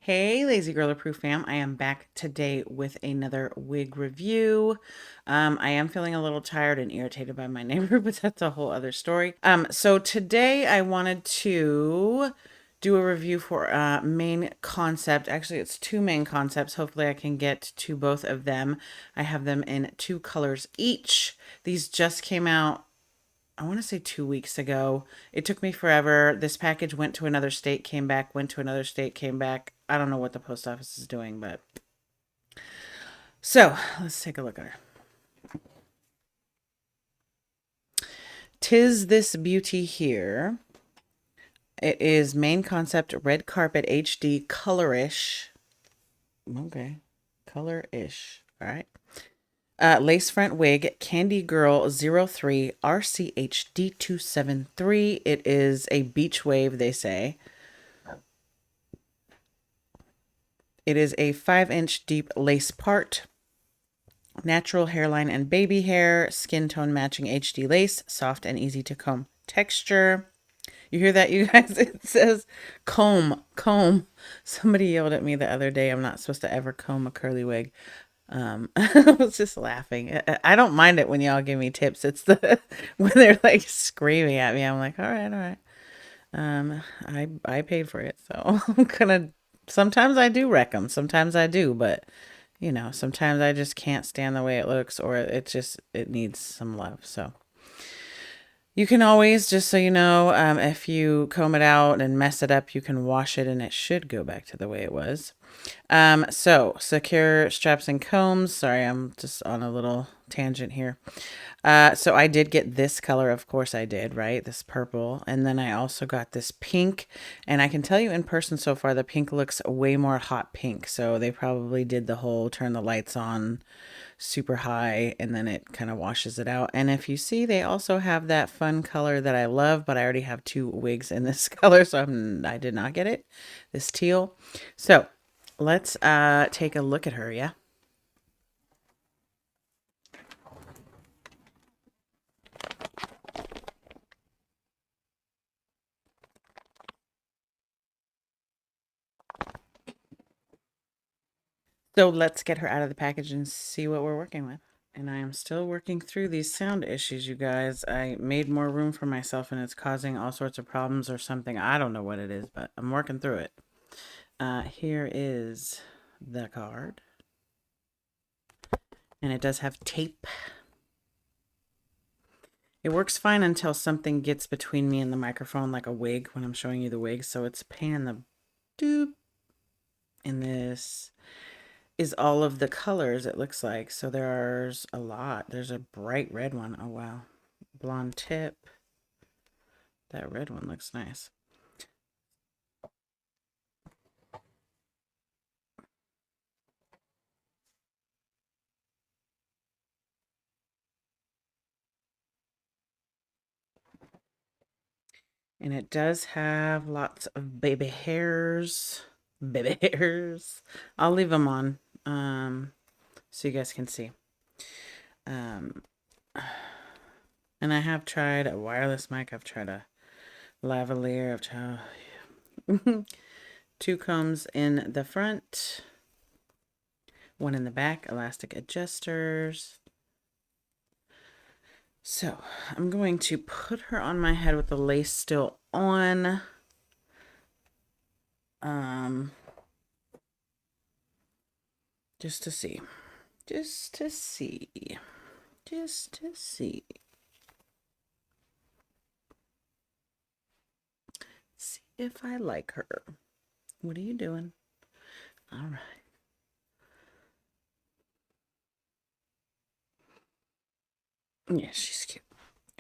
Hey, Lazy Girl Proof fam. I am back today with another wig review. I am feeling a little tired and irritated by my neighbor, but that's a whole other story. So today I wanted to do a review for main concept. Actually, it's two main concepts. Hopefully I can get to both of them. I have them in two colors each. These just came out, I want to say 2 weeks ago. It took me forever. This package went to another state, came back, went to another state, came back. I don't know what the post office is doing, but so let's take a look at her. Tis This Beauty here. It is main concept red carpet HD colorish. Okay, colorish. All right. Lace front wig, Candy Girl 03 RCHD273. It is a beach wave, they say. It is a 5-inch deep lace part, natural hairline and baby hair, skin tone matching HD lace, soft and easy to comb texture. You hear that, you guys? It says comb, comb. Somebody yelled at me the other day, I'm not supposed to ever comb a curly wig. I was just laughing. I don't mind it when y'all give me tips. It's the when they're like screaming at me. I'm like, all right, all right. I paid for it, so I'm gonna. Sometimes I do wreck them. Sometimes I do, but you know, sometimes I just can't stand the way it looks, or it needs some love. So you can always, just so you know, if you comb it out and mess it up, you can wash it and it should go back to the way it was. So secure straps and combs. Sorry, I'm just on a little tangent here. So I did get this color, of course I did, right? This purple. And then I also got this pink. And I can tell you in person so far, the pink looks way more hot pink. So they probably did the whole turn the lights on super high and then it kind of washes it out. And if you see, they also have that fun color that I love, but I already have two wigs in this color, so I did not get it. This teal. So let's take a look at her, yeah? So let's get her out of the package and see what we're working with. And I am still working through these sound issues, you guys. I made more room for myself and it's causing all sorts of problems or something. I don't know what it is, but I'm working through it. Here is the card. And it does have tape. It works fine until something gets between me and the microphone, like a wig when I'm showing you the wig. So it's pan the doop. And this is all of the colors, it looks like. So there's a lot. There's a bright red one. Oh, wow. Blonde tip. That red one looks nice. And it does have lots of baby hairs. Baby hairs. I'll leave them on so you guys can see. And I have tried a wireless mic. I've tried a lavalier. I've tried two combs in the front, one in the back, elastic adjusters. So I'm going to put her on my head with the lace still on. Just to see. Just to see. Just to see. See if I like her. What are you doing? All right. Yeah, she's cute.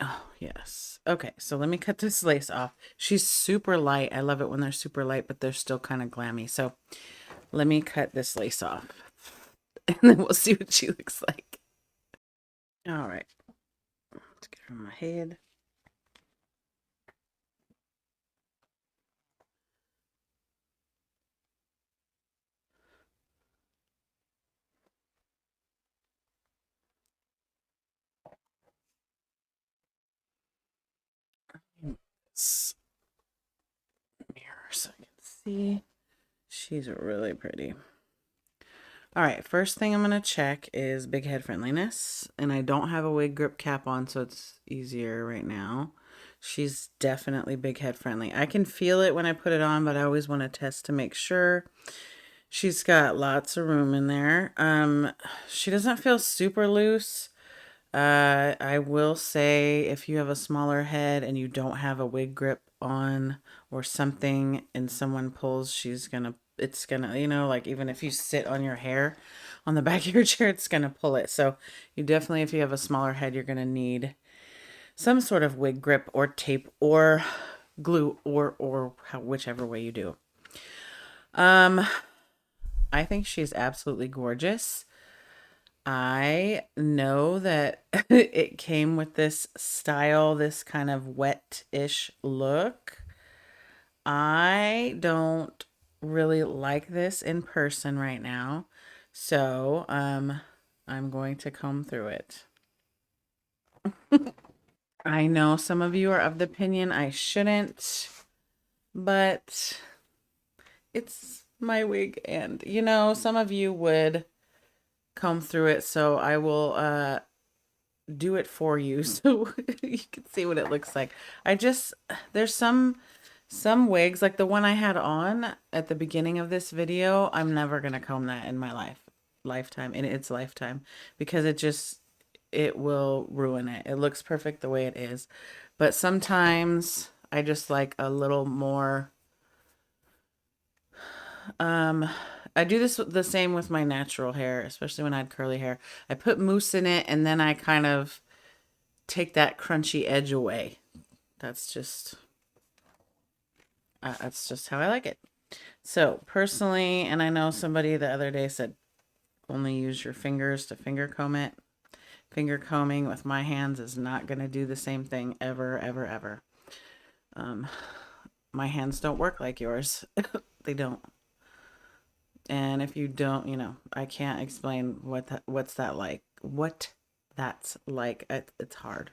Oh, yes. Okay, so let me cut this lace off. She's super light. I love it when they're super light, but they're still kind of glammy. So let me cut this lace off. And then we'll see what she looks like. All right. Let's get her on my head. Mirror so I can see. She's really pretty. All right, first thing I'm going to check is big head friendliness. And I don't have a wig grip cap on, so it's easier right now. She's definitely big head friendly. I can feel it when I put it on, but I always want to test to make sure. She's got lots of room in there. She doesn't feel super loose. I will say if you have a smaller head and you don't have a wig grip on or something and someone pulls, it's gonna, you know, like even if you sit on your hair on the back of your chair, it's gonna pull it. So you definitely, if you have a smaller head, you're gonna need some sort of wig grip or tape or glue or whichever way you do. I think she's absolutely gorgeous. I know that it came with this style, this kind of wet-ish look. I don't really like this in person right now, so I'm going to comb through it. I know some of you are of the opinion I shouldn't, but it's my wig, and you know, some of you would comb through it, so I will do it for you so you can see what it looks like. There's some wigs like the one I had on at the beginning of this video. I'm never gonna comb that in my lifetime, in its lifetime, because it will ruin it. It looks perfect the way it is, but sometimes I just like a little more. I do this the same with my natural hair, especially when I had curly hair. I put mousse in it and then I kind of take that crunchy edge away. That's just how I like it. So personally, and I know somebody the other day said only use your fingers to finger comb it. Finger combing with my hands is not going to do the same thing ever, ever, ever. My hands don't work like yours. They don't. And if you don't, you know, I can't explain what's that like. What that's like. It's hard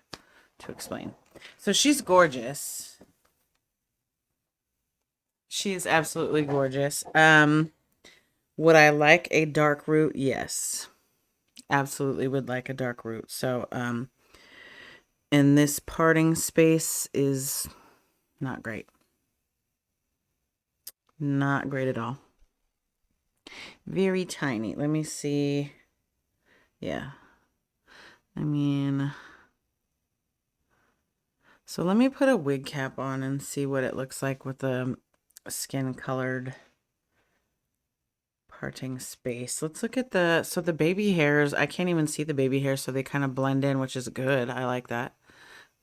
to explain. So she's gorgeous. She is absolutely gorgeous. Would I like a dark root? Yes. Absolutely would like a dark root. So, and this parting space is not great. Not great at all. Very tiny. Let me see. Yeah. I mean, so let me put a wig cap on and see what it looks like with the skin colored parting space. Let's look at the baby hairs. I can't even see the baby hairs, so they kind of blend in, which is good. I like that.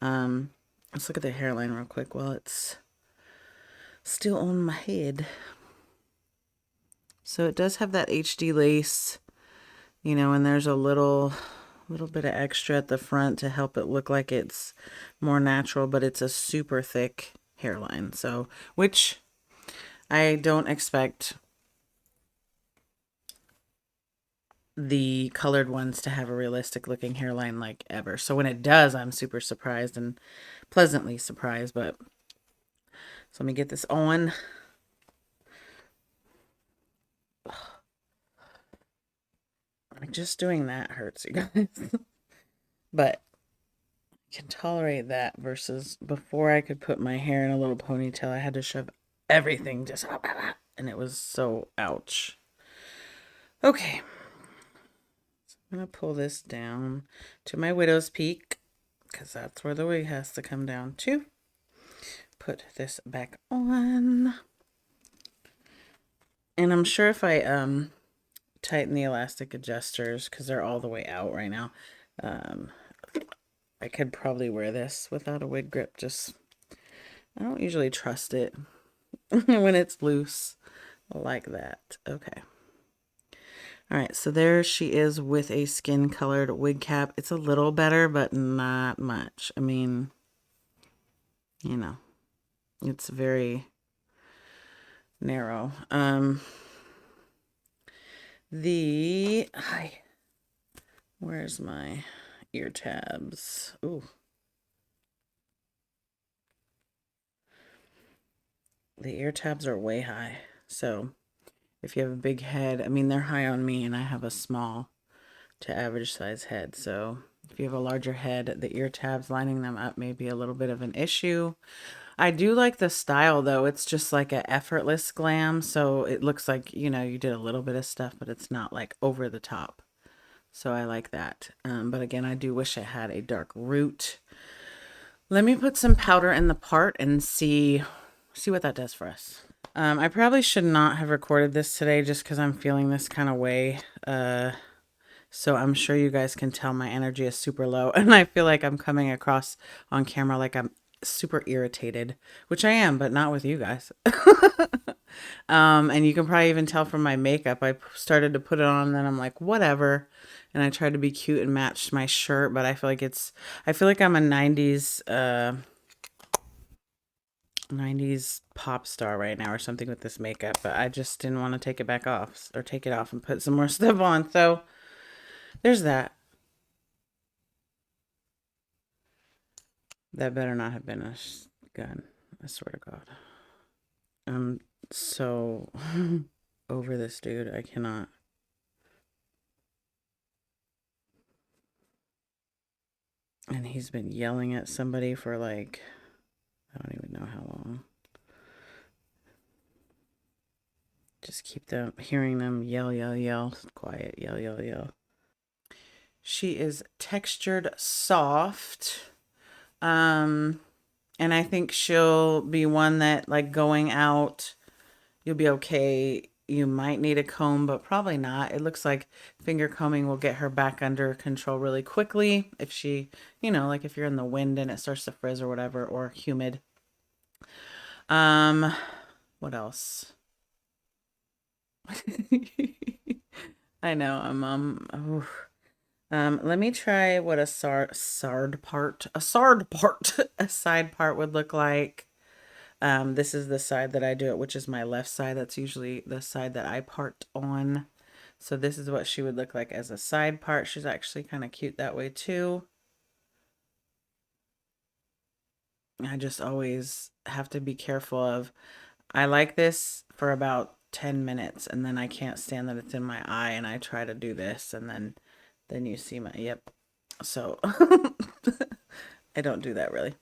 Let's look at the hairline real quick while it's still on my head. So it does have that HD lace, you know, and there's a little bit of extra at the front to help it look like it's more natural, but it's a super thick hairline. So, which I don't expect the colored ones to have a realistic looking hairline like ever. So when it does, I'm super surprised and pleasantly surprised. But so let me get this on. Just doing that hurts, you guys. But I can tolerate that versus before I could put my hair in a little ponytail, I had to shove everything just and it was so ouch. Okay. So I'm going to pull this down to my widow's peak because that's where the wig has to come down to. Put this back on. And I'm sure if I tighten the elastic adjusters because they're all the way out right now, I could probably wear this without a wig grip. Just, I don't usually trust it when it's loose like that. Okay. All right, so there she is with a skin colored wig cap. It's a little better, but not much. I mean, you know, it's very narrow. Where's my ear tabs? Ooh. The ear tabs are way high. So if you have a big head. I mean, they're high on me and I have a small to average size head. So if you have a larger head, the ear tabs lining them up may be a little bit of an issue. I do like the style though. It's just like an effortless glam. So it looks like, you know, you did a little bit of stuff, but it's not like over the top. So I like that. But again, I do wish I had a dark root. Let me put some powder in the part and see what that does for us. I probably should not have recorded this today just because I'm feeling this kind of way. So I'm sure you guys can tell my energy is super low and I feel like I'm coming across on camera like I'm super irritated, which I am, but not with you guys. And you can probably even tell from my makeup. I started to put it on and then I'm like, whatever. And I tried to be cute and match my shirt, but I feel like I'm a 90s pop star right now or something with this makeup, but I just didn't want to take it back off or take it off and put some more stuff on. So there's that. That better not have been a gun. I swear to God. I'm so over this dude. I cannot. And he's been yelling at somebody for like, I don't even know how long. Just keep them hearing them yell, yell, yell. Quiet, yell, yell, yell. She is textured soft. And I think she'll be one that like going out, you'll be okay. You might need a comb, but probably not. It looks like finger combing will get her back under control really quickly. If she, you know, like if you're in the wind and it starts to frizz or whatever, or humid. What else? I know, let me try what a sard part, a side part would look like. This is the side that I do it, which is my left side. That's usually the side that I part on. So this is what she would look like as a side part. She's actually kind of cute that way too. I just always have to be careful of, I like this for about 10 minutes and then I can't stand that it's in my eye and I try to do this and then you see my, yep. So I don't do that really.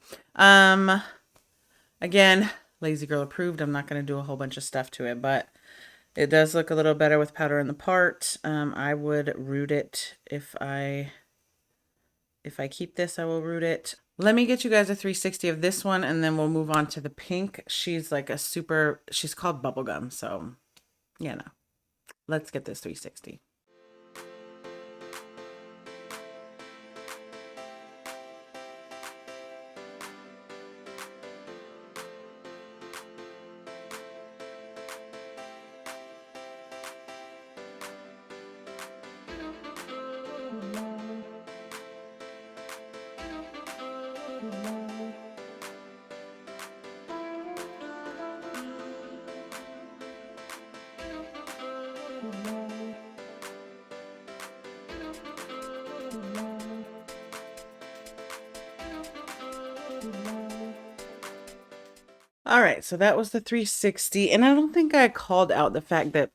Again, lazy girl approved. I'm not going to do a whole bunch of stuff to it, but it does look a little better with powder in the part. I would root it if I keep this, I will root it. Let me get you guys a 360 of this one and then we'll move on to the pink. She's like she's called Bubblegum. So, you know, let's get this 360. All right, so that was the 360, and I don't think I called out the fact that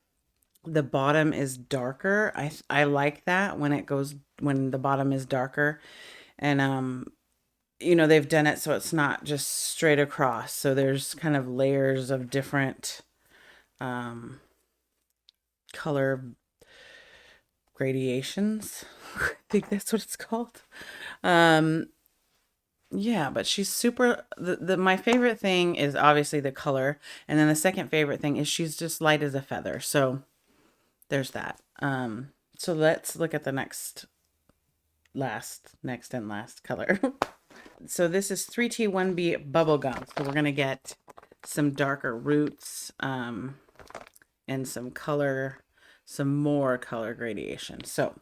the bottom is darker. I like that when the bottom is darker, and you know, they've done it so it's not just straight across. So there's kind of layers of different color gradations. I think that's what it's called. Yeah, but she's super, my favorite thing is obviously the color. And then the second favorite thing is she's just light as a feather. So there's that. So let's look at the next and last color. So this is 3T1B Bubblegum. So we're going to get some darker roots, and some more color gradation. So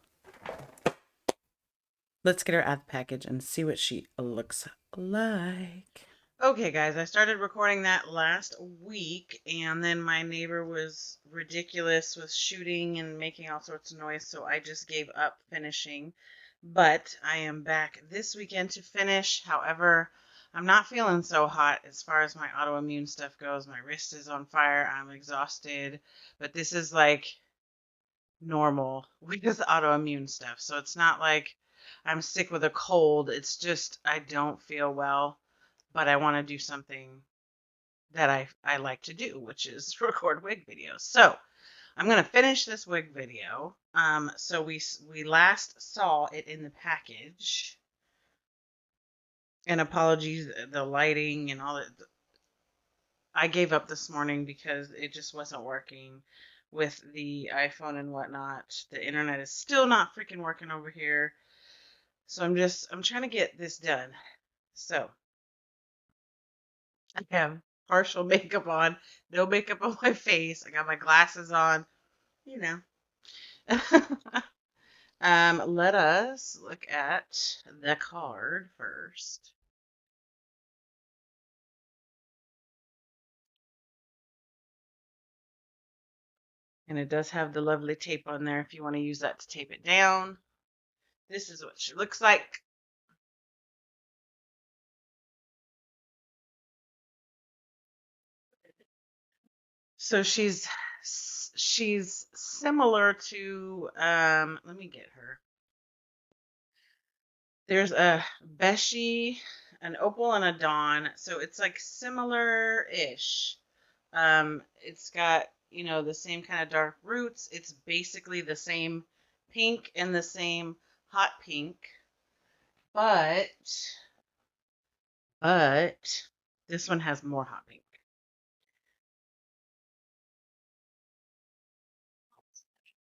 let's get her out of the package and see what she looks like. Okay, guys, I started recording that last week, and then my neighbor was ridiculous with shooting and making all sorts of noise, so I just gave up finishing. But I am back this weekend to finish. However, I'm not feeling so hot as far as my autoimmune stuff goes. My wrist is on fire. I'm exhausted. But this is like normal with autoimmune stuff. So it's not like I'm sick with a cold. It's just I don't feel well, but I want to do something that I like to do, which is record wig videos. So I'm gonna finish this wig video. So we last saw it in the package. And apologies, the lighting and all that. I gave up this morning because it just wasn't working with the iPhone and whatnot. The internet is still not freaking working over here. So I'm trying to get this done. So I have partial makeup on, no makeup on my face. I got my glasses on, you know. Let us look at the card first. And it does have the lovely tape on there if you want to use that to tape it down. This is what she looks like. So she's similar to let me get her. There's a Beshi, an Opal, and a Dawn. So it's like similar-ish. It's got, the same kind of dark roots. It's basically the same pink and the same hot pink, but but this one has more hot pink.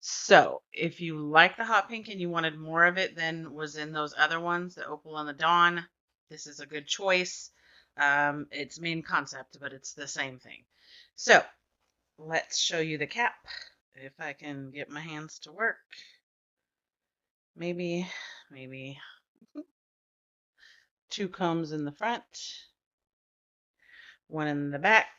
So, if you like the hot pink and you wanted more of it than was in those other ones, the Opal and the Dawn, this is a good choice. It's main concept, but it's the same thing. So, let's show you the cap. If I can get my hands to work. Maybe two combs in the front, one in the back,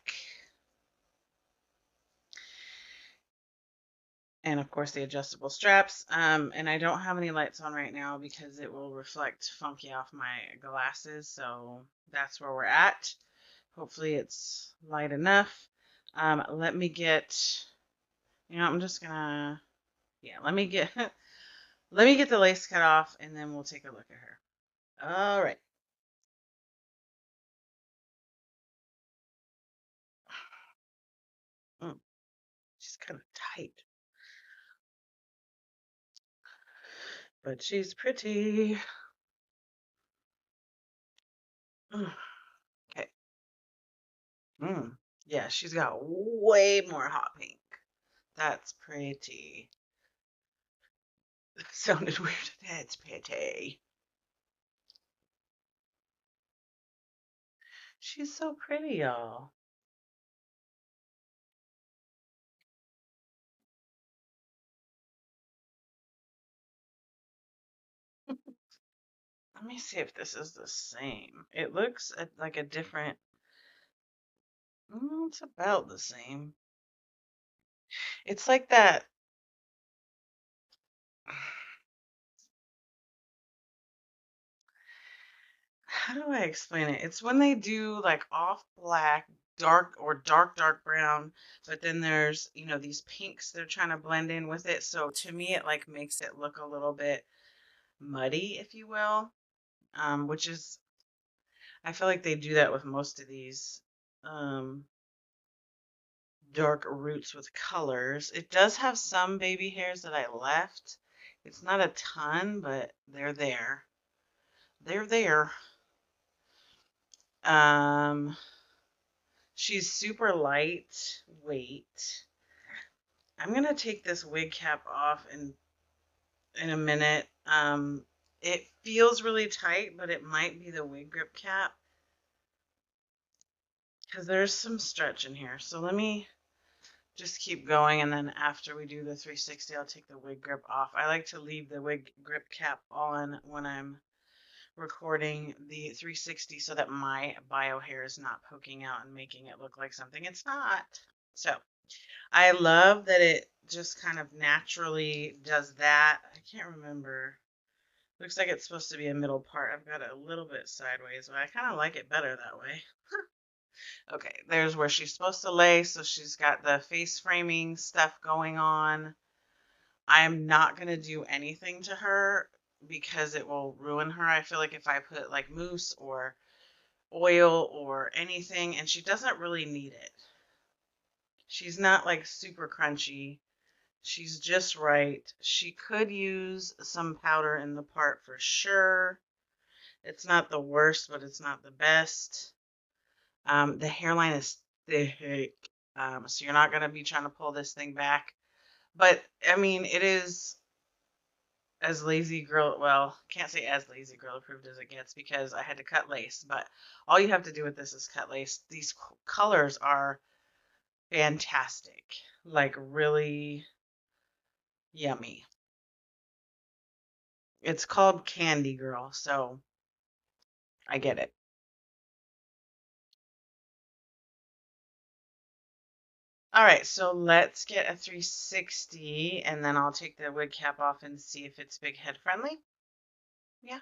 and of course the adjustable straps. And I don't have any lights on right now because it will reflect funky off my glasses. So that's where we're at. Hopefully it's light enough. Let me get, I'm just gonna, yeah, let me get, let me get the lace cut off and then we'll take a look at her. All right. Mm, she's kind of tight, but she's pretty. Mm, okay. Mm, yeah, she's got way more hot pink. That's pretty. That sounded weird. That's pretty. She's so pretty, y'all. Let me see if this is the same. It looks like a different. It's about the same. It's like that. How do I explain it? It's when they do like off black, dark or dark brown, but then there's, these pinks they're trying to blend in with it. So to me, it like makes it look a little bit muddy, if you will. Which is, I feel like they do that with most of these dark roots with colors. It does have some baby hairs that I left. It's not a ton, but they're there. They're there. Um, she's super lightweight. I'm gonna take this wig cap off in a minute. It feels really tight, but it might be the wig grip cap because there's some stretch in here. So let me just keep going, and then after we do the 360, I'll take the wig grip off. I like to leave the wig grip cap on when I'm recording the 360 so that my bio hair is not poking out and making it look like something it's not. So I love that it just kind of naturally does that. I can't remember. Looks like it's supposed to be a middle part. I've got it a little bit sideways, but I kind of like it better that way. Okay, there's where she's supposed to lay. So she's got the face framing stuff going on. I'm not going to do anything to her because it will ruin her. I feel like if I put like mousse or oil or anything, and she doesn't really need it. She's not like super crunchy. She's just right. She could use some powder in the part for sure. It's not the worst, but it's not the best. The hairline is thick, so you're not going to be trying to pull this thing back. But, I mean, it is as lazy girl, well, can't say as lazy girl approved as it gets because I had to cut lace. But all you have to do with this is cut lace. These colors are fantastic. Like, really yummy. It's called Candy Girl, so I get it. All right, so let's get a 360 and then I'll take the wig cap off and see if it's big head friendly. Yeah.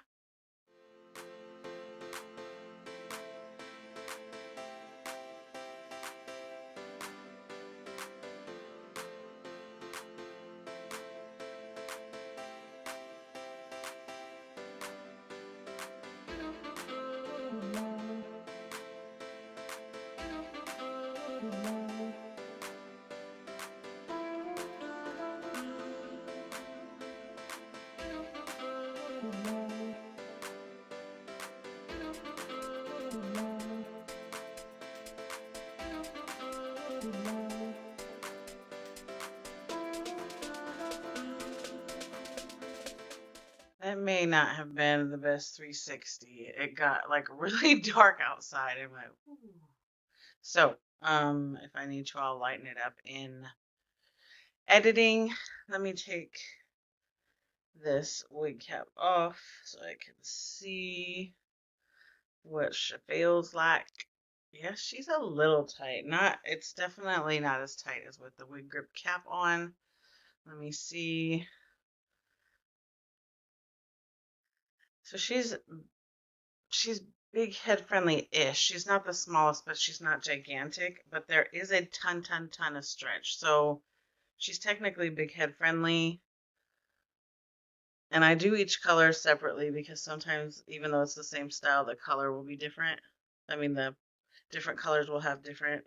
That may not have been the best 360. It got like really dark outside. I'm like, ooh. So, if I need to, I'll lighten it up in editing. Let me take this wig cap off so I can see what she feels like. Yeah, she's a little tight. It's definitely not as tight as with the wig grip cap on. Let me see. So she's big head friendly-ish. She's not the smallest, but she's not gigantic. But there is a ton of stretch. So she's technically big head friendly. And I do each color separately because sometimes, even though it's the same style, the color will be different. I mean, the different colors will have different,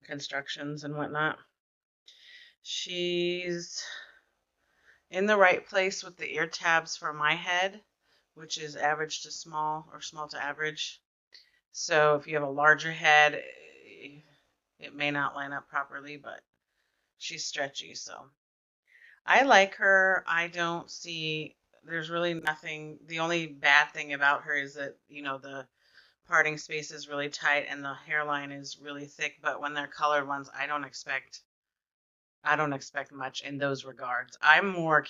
constructions and whatnot. She's in the right place with the ear tabs for my head, which is average to small or small to average. So if you have a larger head, it may not line up properly, but she's stretchy. So I like her. I don't see, there's really nothing. The only bad thing about her is that, the parting space is really tight and the hairline is really thick. But when they're colored ones, I don't expect much in those regards. I more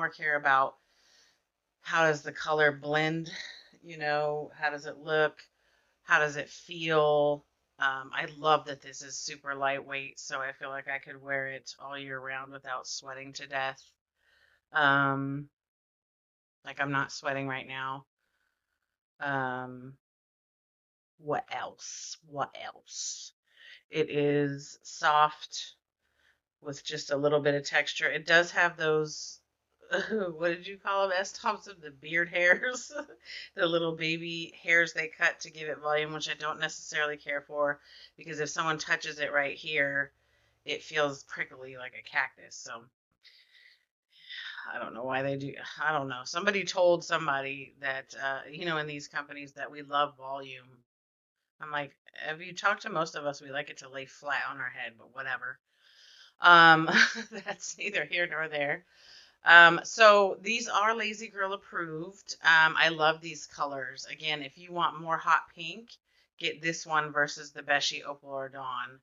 care about how does the color blend, how does it look, how does it feel. I love that this is super lightweight, so I feel like I could wear it all year round without sweating to death. Um, like I'm not sweating right now. Um, what else? What else? It is soft with just a little bit of texture. It does have those, what did you call them? S-tops of the beard hairs, the little baby hairs they cut to give it volume, which I don't necessarily care for because if someone touches it right here, it feels prickly like a cactus. So I don't know why they do. I don't know. Somebody told somebody that, in these companies that we love volume. I'm like, have you talked to most of us? We like it to lay flat on our head, but whatever. Um, that's neither here nor there. So these are Lazy Girl approved. I love these colors. Again, if you want more hot pink, get this one versus the Beshi Opal or Dawn.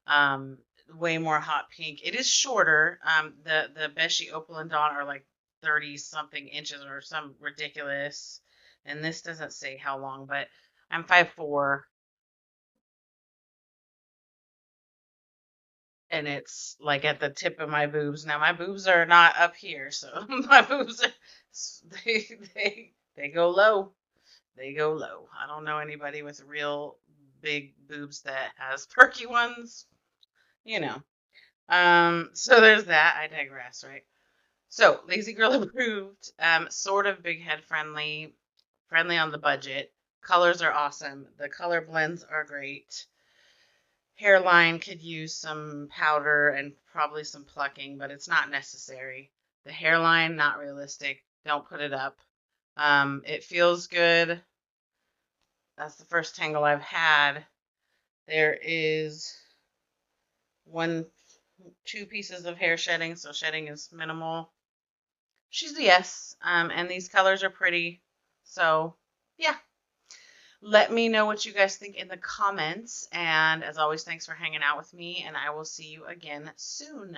Um, Way more hot pink. It is shorter. The Beshi Opal and Dawn are like 30 something inches or some ridiculous. And this doesn't say how long, but I'm 5'4" and it's like at the tip of my boobs. Now my boobs are not up here, so my boobs are They go low. They go low. I don't know anybody with real big boobs that has perky ones, you know. So there's that. I digress, right? So Lazy Girl approved, sort of big head friendly, friendly on the budget. Colors are awesome. The color blends are great. Hairline could use some powder and probably some plucking, but it's not necessary. The hairline, not realistic. Don't put it up. It feels good. That's the first tangle I've had. There is two pieces of hair shedding, so shedding is minimal. She's a yes. And these colors are pretty. So, yeah. Let me know what you guys think in the comments. And as always, thanks for hanging out with me, and I will see you again soon.